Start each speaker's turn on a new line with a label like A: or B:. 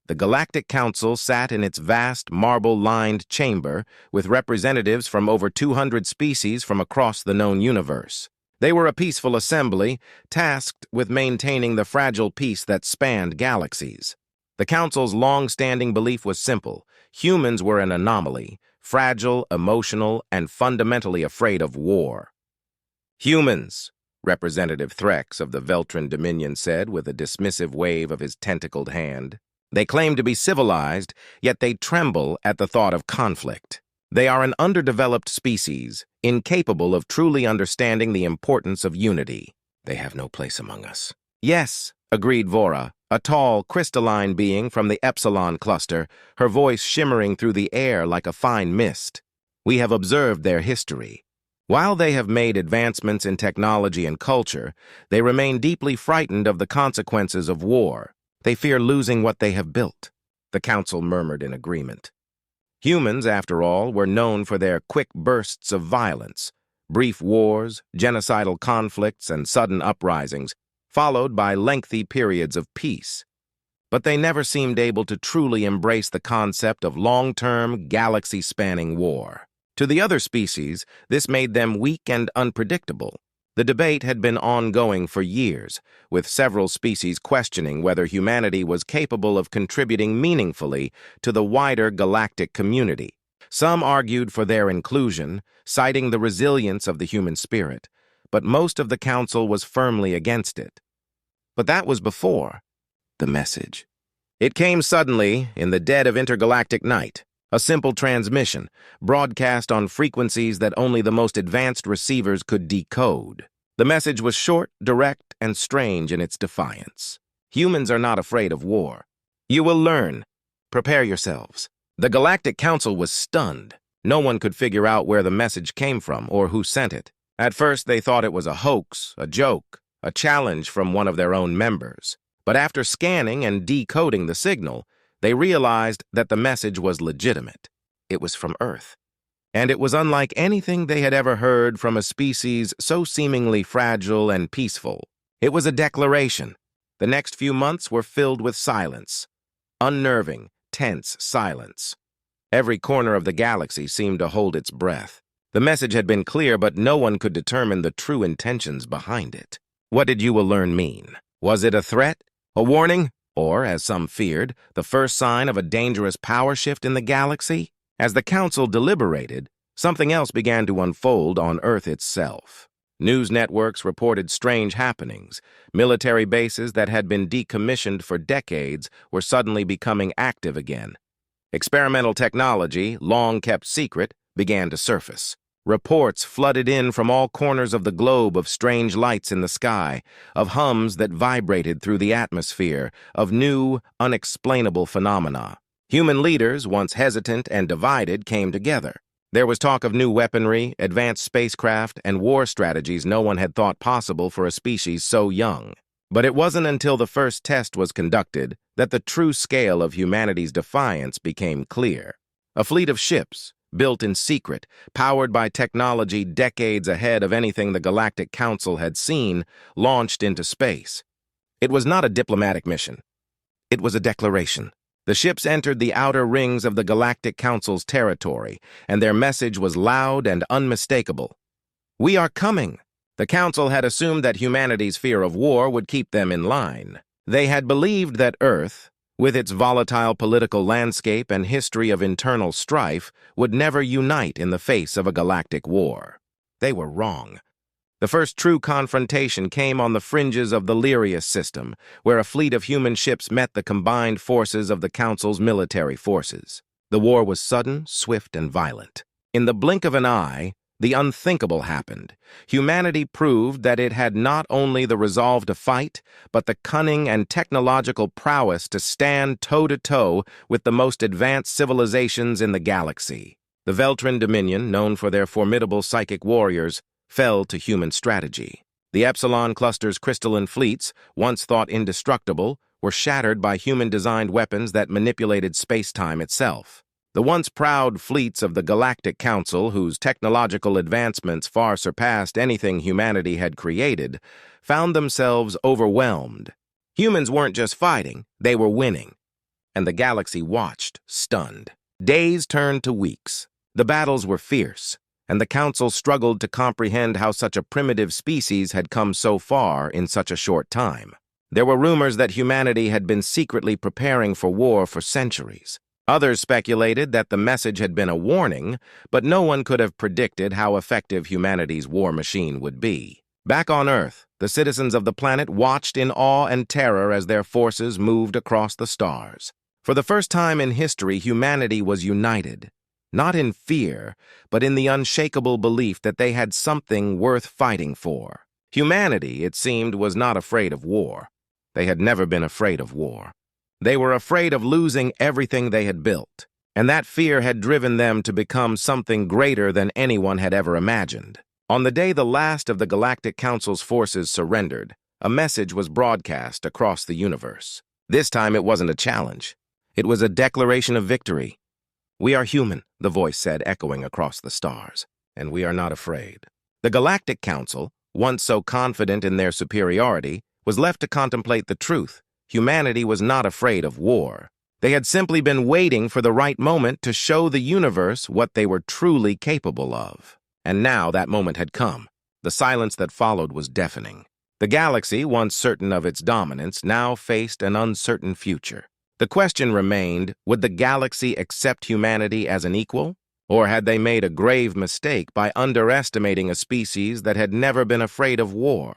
A: The Galactic Council sat in its vast, marble-lined chamber with representatives from over 200 species from across the known universe. They were a peaceful assembly, tasked with maintaining the fragile peace that spanned galaxies. The Council's long-standing belief was simple. Humans were an anomaly, fragile, emotional, and fundamentally afraid of war. "Humans," Representative Threx of the Veltran Dominion said with a dismissive wave of his tentacled hand. "They claim to be civilized, yet they tremble at the thought of conflict. They are an underdeveloped species, incapable of truly understanding the importance of unity. They have no place among us." "Yes," agreed Vora, a tall, crystalline being from the Epsilon cluster, her voice shimmering through the air like a fine mist. "We have observed their history. While they have made advancements in technology and culture, they remain deeply frightened of the consequences of war. They fear losing what they have built." The Council murmured in agreement. Humans, after all, were known for their quick bursts of violence, brief wars, genocidal conflicts, and sudden uprisings, followed by lengthy periods of peace. But they never seemed able to truly embrace the concept of long-term, galaxy-spanning war. To the other species, this made them weak and unpredictable. The debate had been ongoing for years, with several species questioning whether humanity was capable of contributing meaningfully to the wider galactic community. Some argued for their inclusion, citing the resilience of the human spirit, but most of the Council was firmly against it. But that was before the message. It came suddenly, in the dead of intergalactic night. A simple transmission, broadcast on frequencies that only the most advanced receivers could decode. The message was short, direct, and strange in its defiance. "Humans are not afraid of war. You will learn. Prepare yourselves." The Galactic Council was stunned. No one could figure out where the message came from or who sent it. At first, they thought it was a hoax, a joke, a challenge from one of their own members. But after scanning and decoding the signal, they realized that the message was legitimate. It was from Earth. And it was unlike anything they had ever heard from a species so seemingly fragile and peaceful. It was a declaration. The next few months were filled with silence. Unnerving, tense silence. Every corner of the galaxy seemed to hold its breath. The message had been clear, but no one could determine the true intentions behind it. What did "you will learn" mean? Was it a threat? A warning? Or, as some feared, the first sign of a dangerous power shift in the galaxy? As the Council deliberated, something else began to unfold on Earth itself. News networks reported strange happenings. Military bases that had been decommissioned for decades were suddenly becoming active again. Experimental technology, long kept secret, began to surface. Reports flooded in from all corners of the globe of strange lights in the sky, of hums that vibrated through the atmosphere, of new, unexplainable phenomena. Human leaders, once hesitant and divided, came together. There was talk of new weaponry, advanced spacecraft, and war strategies no one had thought possible for a species so young. But it wasn't until the first test was conducted that the true scale of humanity's defiance became clear. A fleet of ships, built in secret, powered by technology decades ahead of anything the Galactic Council had seen, launched into space. It was not a diplomatic mission. It was a declaration. The ships entered the outer rings of the Galactic Council's territory, and their message was loud and unmistakable. "We are coming." The Council had assumed that humanity's fear of war would keep them in line. They had believed that Earth, with its volatile political landscape and history of internal strife, would never unite in the face of a galactic war. They were wrong. The first true confrontation came on the fringes of the Lyrius system, where a fleet of human ships met the combined forces of the Council's military forces. The war was sudden, swift, and violent. In the blink of an eye, the unthinkable happened. Humanity proved that it had not only the resolve to fight, but the cunning and technological prowess to stand toe-to-toe with the most advanced civilizations in the galaxy. The Veltran Dominion, known for their formidable psychic warriors, fell to human strategy. The Epsilon cluster's crystalline fleets, once thought indestructible, were shattered by human-designed weapons that manipulated space-time itself. The once proud fleets of the Galactic Council, whose technological advancements far surpassed anything humanity had created, found themselves overwhelmed. Humans weren't just fighting, they were winning. and the galaxy watched, stunned. Days turned to weeks. The battles were fierce, and the Council struggled to comprehend how such a primitive species had come so far in such a short time. There were rumors that humanity had been secretly preparing for war for centuries. Others speculated that the message had been a warning, but no one could have predicted how effective humanity's war machine would be. Back on Earth, the citizens of the planet watched in awe and terror as their forces moved across the stars. For the first time in history, humanity was united, not in fear, but in the unshakable belief that they had something worth fighting for. Humanity, it seemed, was not afraid of war. They had never been afraid of war. They were afraid of losing everything they had built, and that fear had driven them to become something greater than anyone had ever imagined. On the day the last of the Galactic Council's forces surrendered, a message was broadcast across the universe. This time it wasn't a challenge. It was a declaration of victory. "We are human," the voice said, echoing across the stars, "and we are not afraid." The Galactic Council, once so confident in their superiority, was left to contemplate the truth. Humanity was not afraid of war. They had simply been waiting for the right moment to show the universe what they were truly capable of. And now that moment had come. The silence that followed was deafening. The galaxy, once certain of its dominance, now faced an uncertain future. The question remained, would the galaxy accept humanity as an equal? Or had they made a grave mistake by underestimating a species that had never been afraid of war?